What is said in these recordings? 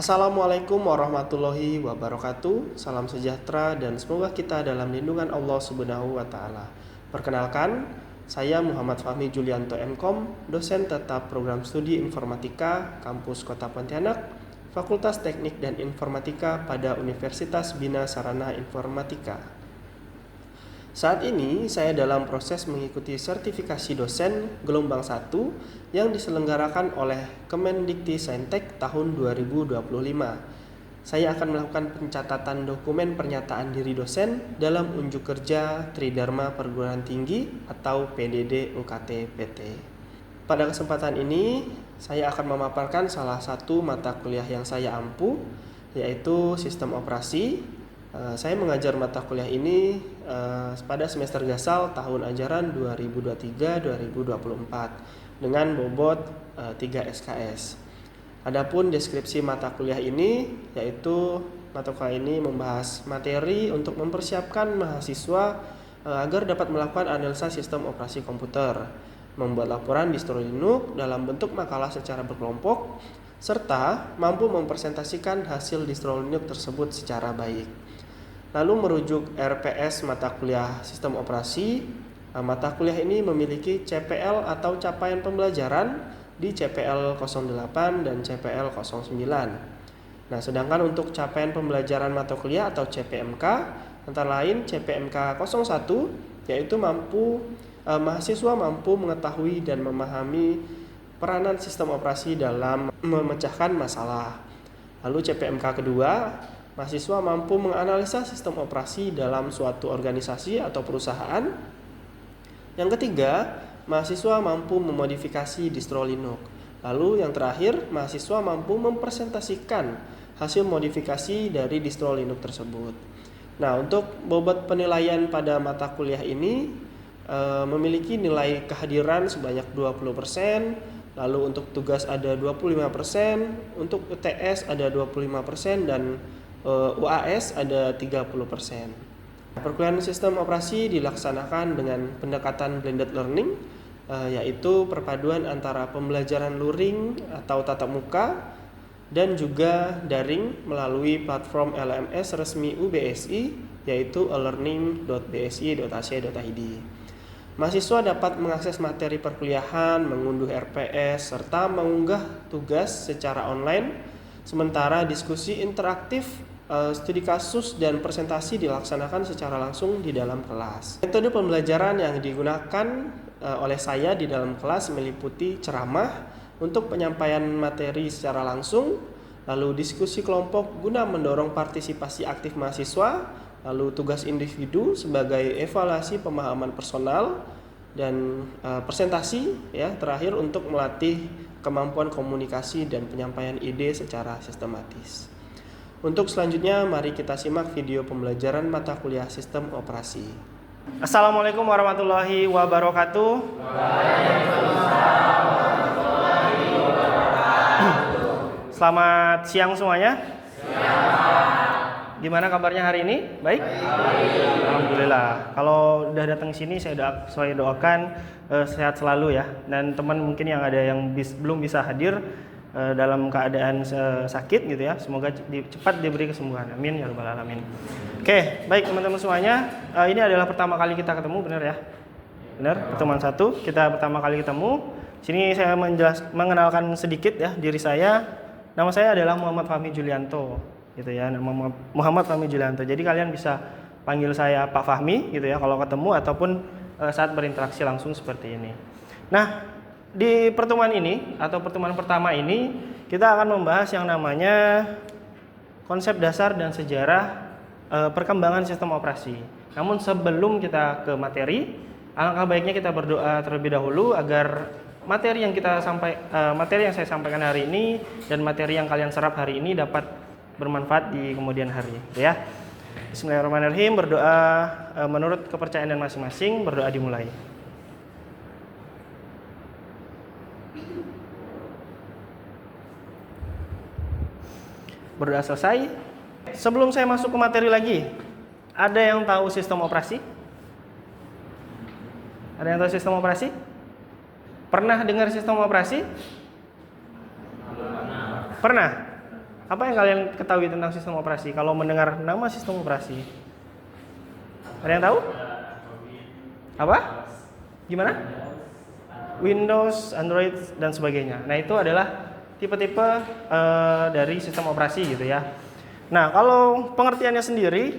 Assalamualaikum warahmatullahi wabarakatuh. Salam sejahtera dan semoga kita dalam lindungan Allah Subhanahu wa taala. Perkenalkan, saya Muhammad Fahmi Julianto MKom, dosen tetap program studi Informatika Kampus Kota Pontianak, Fakultas Teknik dan Informatika pada Universitas Bina Sarana Informatika. Saat ini saya dalam proses mengikuti sertifikasi dosen gelombang 1 yang diselenggarakan oleh Kemendikti-Saintek tahun 2025. Saya akan melakukan pencatatan dokumen pernyataan diri dosen dalam unjuk kerja Tridharma Perguruan Tinggi atau PDD UKT PT. Pada kesempatan ini saya akan memaparkan salah satu mata kuliah yang saya ampu, yaitu Sistem Operasi. Saya mengajar mata kuliah ini pada semester gasal tahun ajaran 2023-2024 dengan bobot 3 SKS. Adapun deskripsi mata kuliah ini, yaitu mata kuliah ini membahas materi untuk mempersiapkan mahasiswa agar dapat melakukan analisa sistem operasi komputer, membuat laporan distro Linux dalam bentuk makalah secara berkelompok, serta mampu mempresentasikan hasil distro Linux tersebut secara baik. Lalu merujuk RPS mata kuliah sistem operasi, mata kuliah ini memiliki CPL atau capaian pembelajaran di CPL 08 dan CPL 09. Nah, sedangkan untuk capaian pembelajaran mata kuliah atau CPMK, antara lain CPMK 01 yaitu mahasiswa mampu mengetahui dan memahami peranan sistem operasi dalam memecahkan masalah. Lalu CPMK kedua, mahasiswa mampu menganalisa sistem operasi dalam suatu organisasi atau perusahaan. Yang ketiga, mahasiswa mampu memodifikasi distro Linux. Lalu yang terakhir, mahasiswa mampu mempresentasikan hasil modifikasi dari distro Linux tersebut. Nah, untuk bobot penilaian pada mata kuliah ini memiliki nilai kehadiran sebanyak 20%, lalu untuk tugas ada 25%, untuk UTS ada 25% dan UAS ada 30%. Perkuliahan sistem operasi dilaksanakan dengan pendekatan blended learning, yaitu perpaduan antara pembelajaran luring atau tatap muka dan juga daring melalui platform LMS resmi UBSI, yaitu elearning.bsi.ac.id. Mahasiswa dapat mengakses materi perkuliahan, mengunduh RPS, serta mengunggah tugas secara online, sementara diskusi interaktif, studi kasus dan presentasi dilaksanakan secara langsung di dalam kelas. Metode pembelajaran yang digunakan oleh saya di dalam kelas meliputi ceramah untuk penyampaian materi secara langsung, lalu diskusi kelompok guna mendorong partisipasi aktif mahasiswa, lalu tugas individu sebagai evaluasi pemahaman personal, dan presentasi terakhir untuk melatih kemampuan komunikasi dan penyampaian ide secara sistematis. Untuk selanjutnya, mari kita simak video pembelajaran mata kuliah sistem operasi. Assalamualaikum warahmatullahi wabarakatuh. Waalaikumsalam warahmatullahi wabarakatuh. Selamat siang semuanya. Gimana kabarnya hari ini? Baik? Alhamdulillah. Kalau udah datang sini saya doakan sehat selalu ya. Dan teman mungkin yang ada yang belum bisa hadir dalam keadaan sakit gitu ya, semoga cepat diberi kesembuhan, amin ya rabbal alamin. Oke, baik teman-teman semuanya, ini adalah pertama kali kita ketemu, benar ya? Benar, pertemuan 1 kita pertama kali ketemu. Sini saya mengenalkan sedikit ya diri saya. Nama saya adalah Muhammad Fahmi Julianto, gitu ya, nama Muhammad Fahmi Julianto. Jadi kalian bisa panggil saya Pak Fahmi gitu ya kalau ketemu ataupun saat berinteraksi langsung seperti ini. Nah, di pertemuan ini atau pertemuan pertama ini kita akan membahas yang namanya konsep dasar dan sejarah perkembangan sistem operasi. Namun sebelum kita ke materi, alangkah baiknya kita berdoa terlebih dahulu agar materi yang saya sampaikan hari ini dan materi yang kalian serap hari ini dapat bermanfaat di kemudian hari, ya. Bismillahirrahmanirrahim. Berdoa menurut kepercayaan dan masing-masing. Berdoa dimulai. Berdoa selesai. Sebelum saya masuk ke materi lagi, ada yang tahu sistem operasi? Ada yang tahu sistem operasi? Pernah dengar sistem operasi? Pernah? Apa yang kalian ketahui tentang sistem operasi? Kalau mendengar nama sistem operasi, ada yang tahu? Apa? Gimana? Windows, Android, dan sebagainya. Nah, itu adalah tipe-tipe dari sistem operasi gitu ya. Nah, kalau pengertiannya sendiri,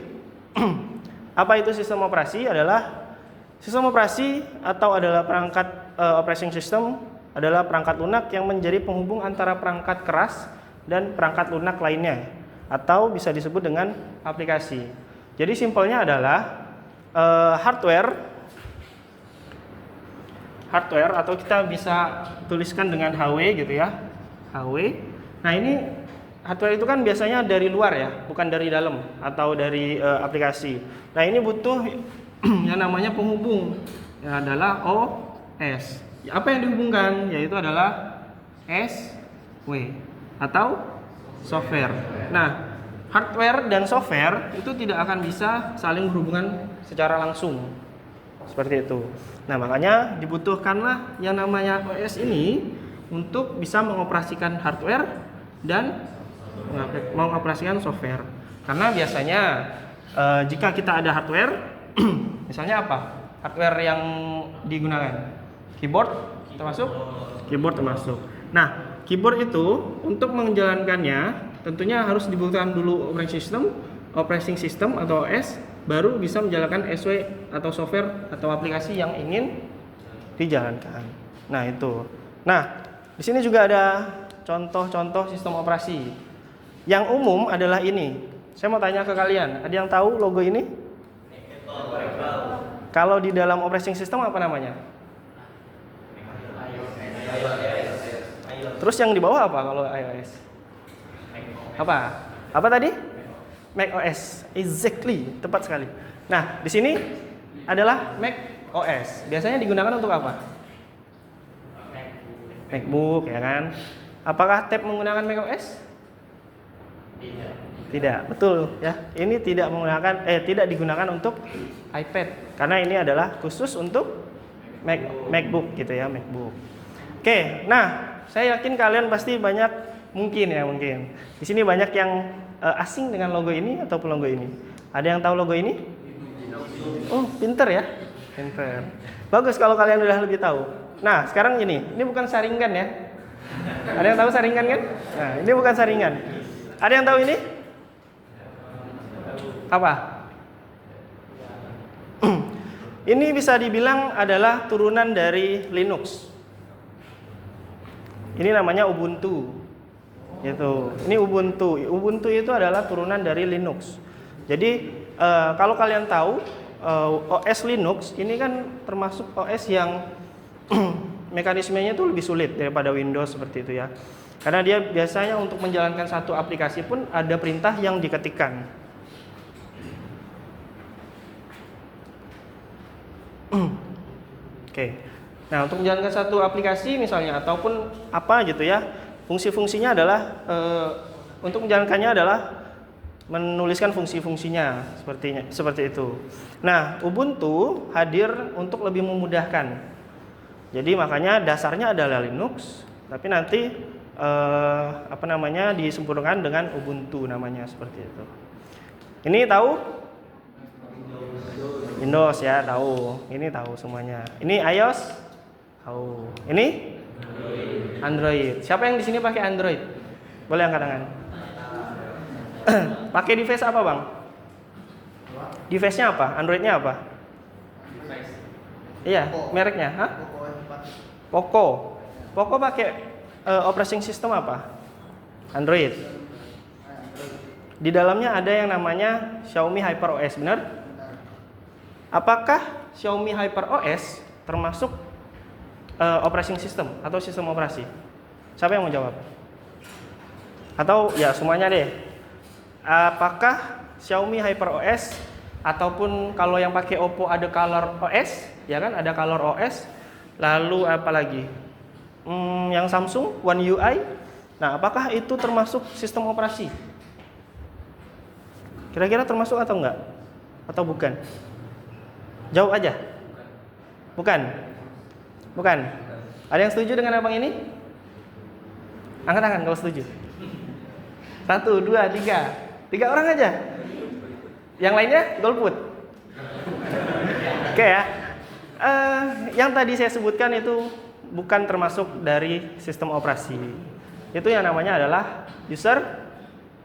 apa itu sistem operasi? Adalah sistem operasi atau adalah perangkat operating system adalah perangkat lunak yang menjadi penghubung antara perangkat keras dan perangkat lunak lainnya, atau bisa disebut dengan aplikasi. Jadi simpelnya adalah hardware atau kita bisa tuliskan dengan HW gitu ya, HW. Nah, ini hardware itu kan biasanya dari luar ya, bukan dari dalam atau dari aplikasi. Nah, ini butuh yang namanya penghubung, yang adalah OS. Apa yang dihubungkan? Yaitu adalah SW atau software. Nah, hardware dan software itu tidak akan bisa saling berhubungan secara langsung. Seperti itu. Nah, makanya dibutuhkanlah yang namanya OS ini untuk bisa mengoperasikan hardware dan mengoperasikan software. Karena biasanya jika kita ada hardware, misalnya apa? Hardware yang digunakan? Keyboard termasuk? Keyboard termasuk. Nah, keyboard itu untuk menjalankannya tentunya harus dibutuhkan dulu operating system atau OS, baru bisa menjalankan SW atau software atau aplikasi yang ingin dijalankan. Nah, itu. Nah, di sini juga ada contoh-contoh sistem operasi. Yang umum adalah ini. Saya mau tanya ke kalian, ada yang tahu logo ini? Kalau di dalam operating system apa namanya? Terus yang di bawah apa kalau iOS? Apa? Apa tadi? macOS. Exactly, tepat sekali. Nah, di sini adalah macOS. Biasanya digunakan untuk apa? MacBook, ya kan? Apakah tab menggunakan macOS? Tidak, betul ya. Ini tidak digunakan untuk iPad karena ini adalah khusus untuk MacBook gitu ya, MacBook. Oke, nah, saya yakin kalian pasti mungkin. Di sini banyak yang asing dengan logo ini ataupun logo ini. Ada yang tahu logo ini? Oh, pinter ya. Pinter. Bagus kalau kalian udah lebih tahu. Nah, sekarang ini bukan saringan ya. Ada yang tahu saringan kan? Nah, ini bukan saringan. Ada yang tahu ini? Apa? Ini bisa dibilang adalah turunan dari Linux. Ini namanya Ubuntu. Gitu. Ini Ubuntu. Ubuntu itu adalah turunan dari Linux. Jadi kalau kalian tahu OS Linux ini kan termasuk OS yang mekanismenya itu lebih sulit daripada Windows seperti itu ya. Karena dia biasanya untuk menjalankan satu aplikasi pun ada perintah yang diketikkan. Oke. Nah, untuk menjalankan satu aplikasi misalnya ataupun apa gitu ya, fungsi-fungsinya adalah untuk menjalankannya adalah menuliskan fungsi-fungsinya seperti itu. Nah, Ubuntu hadir untuk lebih memudahkan. Jadi makanya dasarnya adalah Linux, tapi nanti disempurnakan dengan Ubuntu namanya seperti itu. Ini tahu? Windows ya, tahu. Ini tahu semuanya. Ini iOS? Tahu. Ini? Android. Siapa yang di sini pakai Android? Boleh angkat tangan. Pakai device apa, Bang? Device-nya apa? Android-nya apa? Iya, mereknya, hah? Poco. Poco pakai operating system apa? Android. Di dalamnya ada yang namanya Xiaomi HyperOS, benar? Apakah Xiaomi HyperOS termasuk operating system atau sistem operasi? Siapa yang mau jawab? Atau ya semuanya deh. Apakah Xiaomi HyperOS ataupun kalau yang pakai Oppo ada Color OS, ya kan? Ada Color OS. Lalu apa lagi? Yang Samsung One UI. Nah, apakah itu termasuk sistem operasi? Kira-kira termasuk atau enggak? Atau bukan? Jawab aja. Bukan. Bukan. Ada yang setuju dengan abang ini? Angkat tangan kalau setuju. 1, 2, 3. 3 orang aja. Yang lainnya golput. Oke ya. Yang tadi saya sebutkan itu bukan termasuk dari sistem operasi. Itu yang namanya adalah user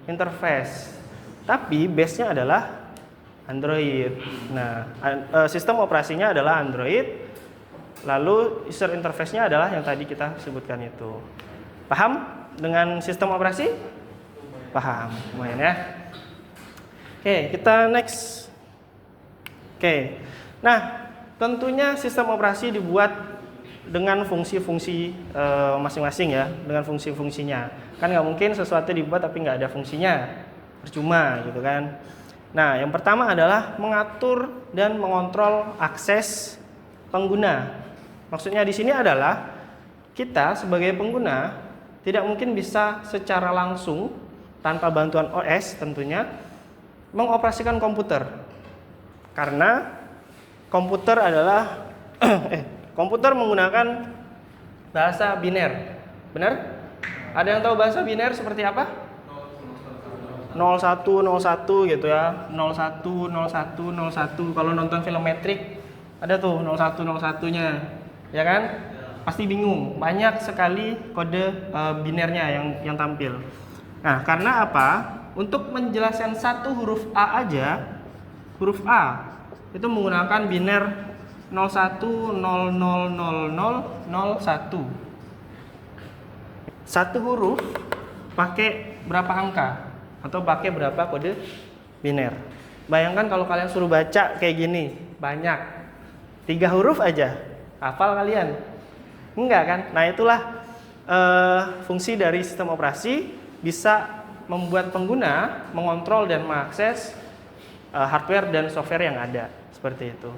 interface. Tapi base-nya adalah Android. Nah, sistem operasinya adalah Android. Lalu user interface-nya adalah yang tadi kita sebutkan itu. Paham dengan sistem operasi? Paham, lumayan ya. Oke, kita next. Oke. Nah, tentunya sistem operasi dibuat dengan fungsi-fungsi masing-masing ya, dengan fungsi-fungsinya. Kan nggak mungkin sesuatu dibuat tapi nggak ada fungsinya, percuma gitu kan. Nah, yang pertama adalah mengatur dan mengontrol akses pengguna. Maksudnya di sini adalah kita sebagai pengguna tidak mungkin bisa secara langsung tanpa bantuan OS tentunya mengoperasikan komputer. Karena komputer adalah komputer menggunakan bahasa biner. Benar? Ada yang tahu bahasa biner seperti apa? 0101 gitu ya. 01 01 01. Kalau nonton film Matrix ada tuh 0101-nya. Ya kan? Pasti bingung. Banyak sekali kode binernya yang tampil. Nah, karena apa? Untuk menjelaskan satu huruf A aja, huruf A itu menggunakan biner 01000001. Satu huruf pakai berapa angka atau pakai berapa kode biner. Bayangkan kalau kalian suruh baca kayak gini, banyak 3 huruf aja, hafal kalian? Enggak kan? Nah, itulah fungsi dari sistem operasi, bisa membuat pengguna mengontrol dan mengakses hardware dan software yang ada, seperti itu.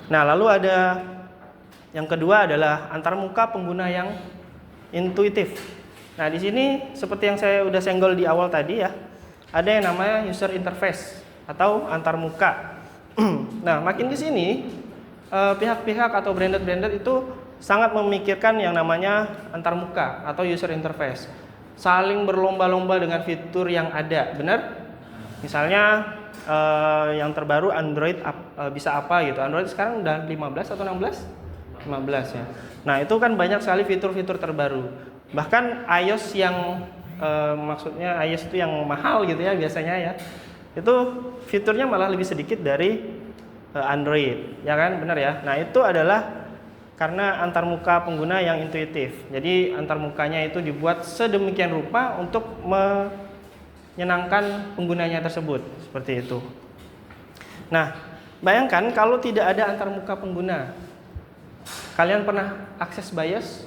Nah, lalu ada yang kedua adalah antarmuka pengguna yang intuitif. Nah, di sini seperti yang saya udah senggol di awal tadi ya, ada yang namanya user interface atau antarmuka. Nah, makin di sini pihak-pihak atau branded itu sangat memikirkan yang namanya antarmuka atau user interface. Saling berlomba-lomba dengan fitur yang ada, benar? Misalnya yang terbaru Android bisa apa gitu. Android sekarang udah 15 atau 16? 15 ya. Nah, itu kan banyak sekali fitur-fitur terbaru. Bahkan iOS yang maksudnya iOS itu yang mahal gitu ya biasanya ya. Itu fiturnya malah lebih sedikit dari Android, ya kan? Benar ya. Nah, itu adalah karena antarmuka pengguna yang intuitif. Jadi antarmukanya itu dibuat sedemikian rupa untuk menyenangkan penggunanya tersebut, seperti itu. Nah, bayangkan kalau tidak ada antarmuka pengguna. Kalian pernah akses BIOS?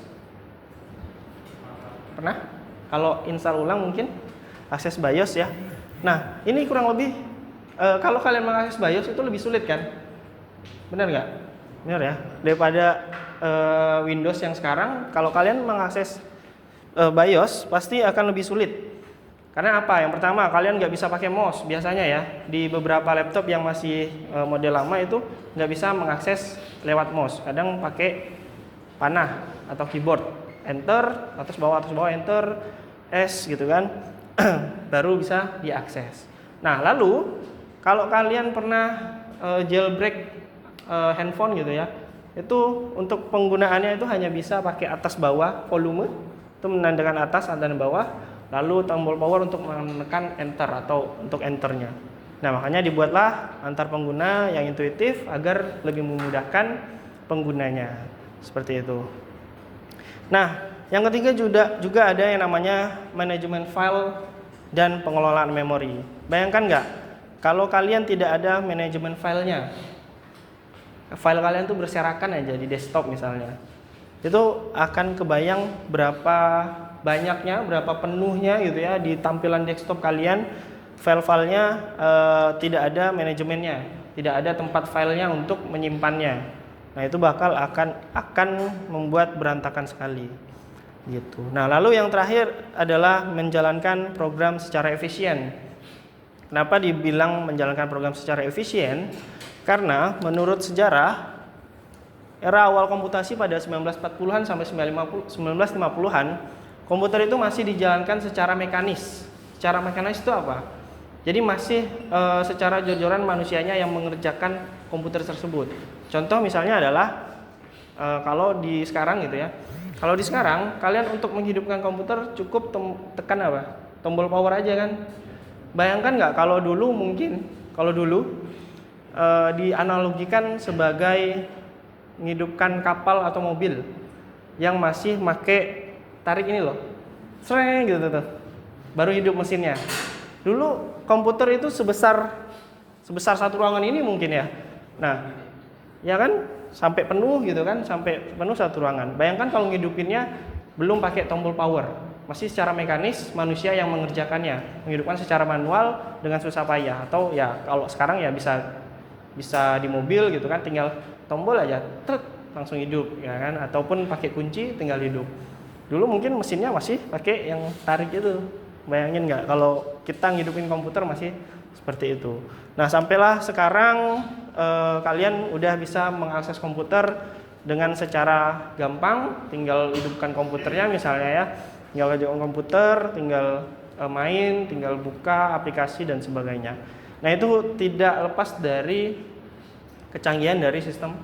Pernah? Kalau install ulang mungkin akses BIOS ya. Nah, ini kurang lebih kalau kalian mengakses BIOS itu lebih sulit kan? Benar nggak? Benar ya. Daripada Windows yang sekarang, kalau kalian mengakses BIOS pasti akan lebih sulit. Karena apa? Yang pertama, kalian nggak bisa pakai mouse biasanya ya. Di beberapa laptop yang masih model lama itu nggak bisa mengakses lewat mouse. Kadang pakai panah atau keyboard, enter, atas bawah enter, S gitu kan, baru bisa diakses. Nah, lalu kalau kalian pernah jailbreak handphone gitu ya, itu untuk penggunaannya itu hanya bisa pakai atas bawah volume, itu menandakan atas dan bawah, lalu tombol power untuk menekan enter atau untuk enternya. Nah, makanya dibuatlah antar pengguna yang intuitif agar lebih memudahkan penggunanya, seperti itu. Nah, yang ketiga juga ada yang namanya manajemen file dan pengelolaan memori. Bayangkan nggak kalau kalian tidak ada manajemen filenya, file kalian tuh berserakan aja di desktop misalnya, itu akan kebayang berapa banyaknya, berapa penuhnya gitu ya di tampilan desktop kalian. File-filenya tidak ada manajemennya, tidak ada tempat filenya untuk menyimpannya. Nah, itu bakal akan membuat berantakan sekali gitu. Nah, lalu yang terakhir adalah menjalankan program secara efisien. Kenapa dibilang menjalankan program secara efisien? Karena menurut sejarah era awal komputasi pada 1940-an sampai 1950-an, komputer itu masih dijalankan secara mekanis. secara mekanis itu apa? Jadi masih secara jor-joran manusianya yang mengerjakan komputer tersebut. Contoh misalnya adalah kalau di sekarang gitu ya. Kalau di sekarang kalian untuk menghidupkan komputer cukup tekan apa? Tombol power aja kan. Bayangkan nggak kalau dulu dianalogikan sebagai menghidupkan kapal atau mobil yang masih make tarik ini loh. Sreng gitu tuh. Baru hidup mesinnya. Dulu komputer itu sebesar satu ruangan ini mungkin ya. Nah, ya kan sampai penuh gitu kan, sampai penuh satu ruangan. Bayangkan kalau ngidupinnya belum pakai tombol power, masih secara mekanis manusia yang mengerjakannya, menghidupkan secara manual dengan susah payah. Atau ya kalau sekarang ya bisa di mobil gitu kan, tinggal tombol aja, langsung hidup ya kan, ataupun pakai kunci tinggal hidup. Dulu mungkin mesinnya masih pakai yang tarik itu. Bayangin nggak kalau kita ngidupin komputer masih seperti itu. Nah, sampailah sekarang kalian udah bisa mengakses komputer dengan secara gampang, tinggal hidupkan komputernya misalnya ya. Tinggal hidupkan komputer, tinggal main, tinggal buka aplikasi dan sebagainya. Nah, itu tidak lepas dari kecanggihan dari sistem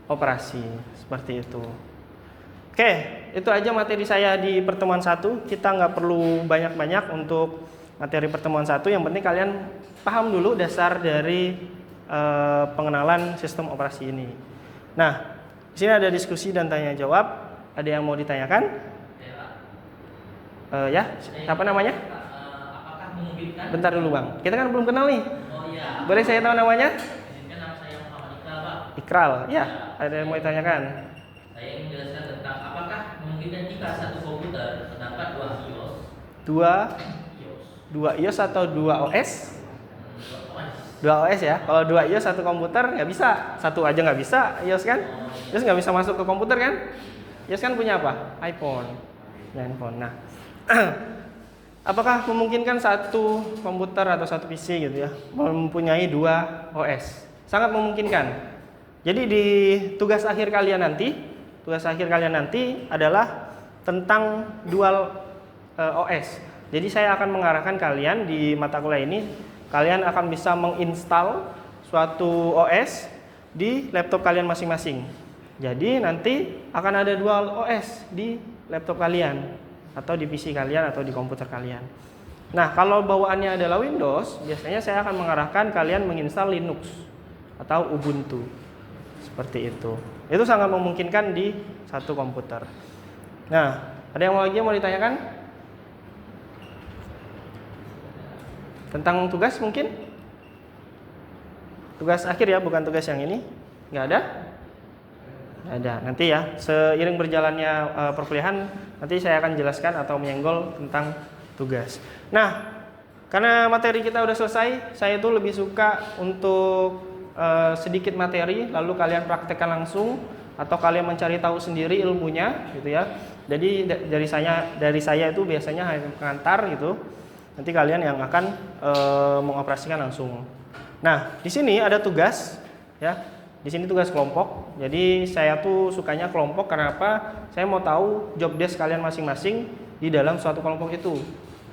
operasi seperti itu. Oke, itu aja materi saya di pertemuan 1. Kita nggak perlu banyak-banyak untuk materi pertemuan 1. Yang penting kalian paham dulu dasar dari pengenalan sistem operasi ini. Nah, di sini ada diskusi dan tanya jawab. Ada yang mau ditanyakan? Ya, siapa namanya? Apakah memungkinkan? Bentar dulu bang, kita kan belum kenal nih. Oh iya. Boleh saya tahu namanya? Izinkan nama saya Muhammad Iqbal, Pak. Ikral. Ya, ada yang mau ditanyakan? Saya ingin menjelaskan tentang apakah memungkinkan jika satu komputer terdapat dua iOS. Dua iOS atau dua OS? Dua Dua OS ya. Kalau dua iOS satu komputer nggak bisa, satu aja nggak bisa iOS kan? iOS nggak bisa masuk ke komputer kan? iOS kan punya apa? iPhone. Ya, handphone. Nah, apakah memungkinkan satu komputer atau satu PC gitu ya mempunyai dua OS? Sangat memungkinkan. Jadi di tugas akhir kalian nanti adalah tentang dual OS. Jadi saya akan mengarahkan kalian di mata kuliah ini, kalian akan bisa menginstal suatu OS di laptop kalian masing-masing. Jadi nanti akan ada dual OS di laptop kalian atau di PC kalian atau di komputer kalian. Nah, kalau bawaannya adalah Windows, biasanya saya akan mengarahkan kalian menginstal Linux atau Ubuntu. Seperti itu. Itu sangat memungkinkan di satu komputer. Nah, ada yang lagi mau ditanyakan? Tentang tugas mungkin? Tugas akhir ya, bukan tugas yang ini. Nggak ada? Nggak ada. Nanti ya, seiring berjalannya perkuliahan, nanti saya akan jelaskan atau menyenggol tentang tugas. Nah, karena materi kita udah selesai, saya tuh lebih suka untuk sedikit materi, lalu kalian praktekkan langsung, atau kalian mencari tahu sendiri ilmunya, gitu ya. Jadi dari saya itu biasanya hanya pengantar gitu. Nanti kalian yang akan mengoperasikan langsung. Nah, di sini ada tugas, ya. Di sini tugas kelompok. Jadi saya tuh sukanya kelompok karena apa? Saya mau tahu job desk kalian masing-masing di dalam suatu kelompok itu.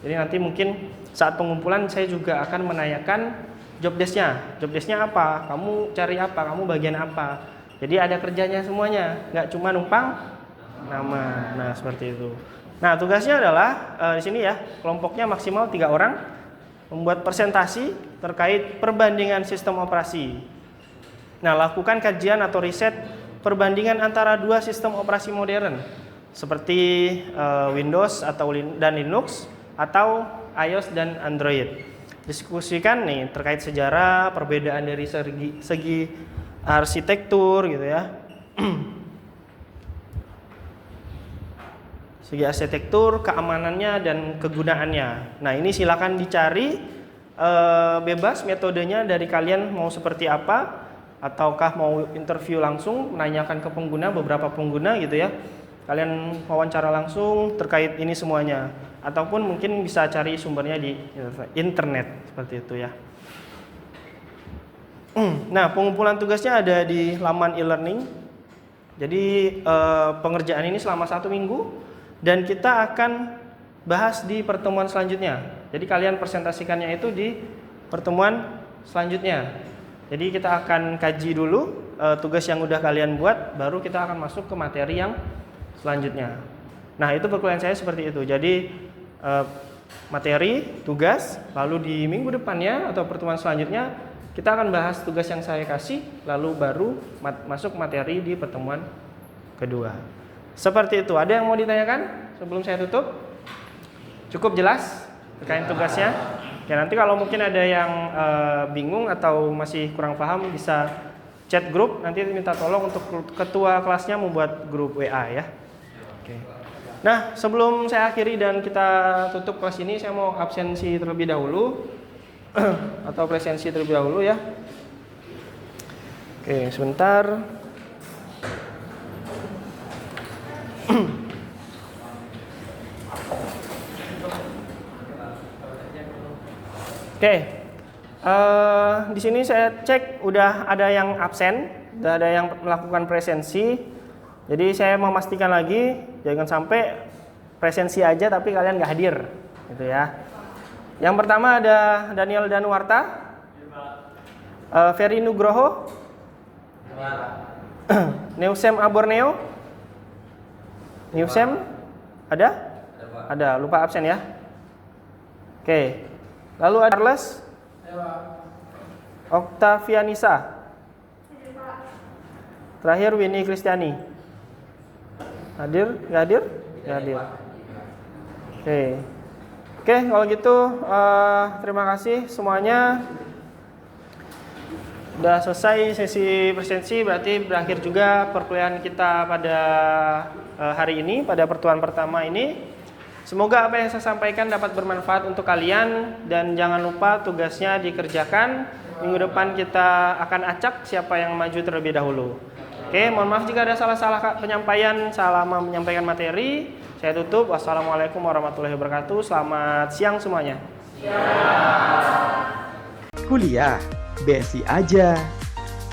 Jadi nanti mungkin saat pengumpulan saya juga akan menanyakan job desk-nya. Job desk-nya apa? Kamu cari apa? Kamu bagian apa? Jadi ada kerjanya semuanya, nggak cuma numpang nama. Nah, seperti itu. Nah, tugasnya adalah di sini ya, kelompoknya maksimal 3 orang, membuat presentasi terkait perbandingan sistem operasi. Nah, lakukan kajian atau riset perbandingan antara dua sistem operasi modern seperti Windows dan Linux atau iOS dan Android. Diskusikan nih terkait sejarah, perbedaan dari segi arsitektur gitu ya. Segi arsitektur, keamanannya dan kegunaannya. Nah, ini silakan dicari bebas metodenya dari kalian mau seperti apa, ataukah mau interview langsung menanyakan ke beberapa pengguna gitu ya. Kalian wawancara langsung terkait ini semuanya, ataupun mungkin bisa cari sumbernya di internet seperti itu ya. Nah, pengumpulan tugasnya ada di laman e-learning. Jadi pengerjaan ini selama 1 minggu dan kita akan bahas di pertemuan selanjutnya. Jadi kalian presentasikannya itu di pertemuan selanjutnya. Jadi kita akan kaji dulu tugas yang udah kalian buat, baru kita akan masuk ke materi yang selanjutnya. Nah, itu perkuliahan saya seperti itu. Jadi materi, tugas, lalu di minggu depannya atau pertemuan selanjutnya kita akan bahas tugas yang saya kasih, lalu baru masuk materi di pertemuan kedua. Seperti itu. Ada yang mau ditanyakan sebelum saya tutup? Cukup jelas terkait tugasnya? Ya, nanti kalau mungkin ada yang bingung atau masih kurang paham bisa chat grup, nanti minta tolong untuk ketua kelasnya membuat grup WA ya. Oke. Nah, sebelum saya akhiri dan kita tutup kelas ini, saya mau absensi terlebih dahulu atau presensi terlebih dahulu ya. Oke, sebentar. Oke, di sini saya cek udah ada yang absen, udah ada yang melakukan presensi. Jadi saya memastikan lagi, jangan sampai presensi aja tapi kalian nggak hadir, gitu ya. Yang pertama ada Daniel Danuarta, Ferry Nugroho, Neusem Aborneo, Neusem ada? Ada, lupa absen ya. Oke. Lalu ada Charles, Oktavianisa, terakhir Winnie Kristiani. Hadir? Nggak hadir? Nggak hadir. Oke, kalau gitu terima kasih semuanya. Udah selesai sesi presensi, berarti berakhir juga perkuliahan kita pada hari ini, pada pertemuan pertama ini. Semoga apa yang saya sampaikan dapat bermanfaat untuk kalian, dan jangan lupa tugasnya dikerjakan. Minggu depan kita akan acak siapa yang maju terlebih dahulu. Oke, mohon maaf jika ada salah-salah penyampaian selama menyampaikan materi. Saya tutup. Wassalamualaikum warahmatullahi wabarakatuh. Selamat siang semuanya. Kuliah BSI aja.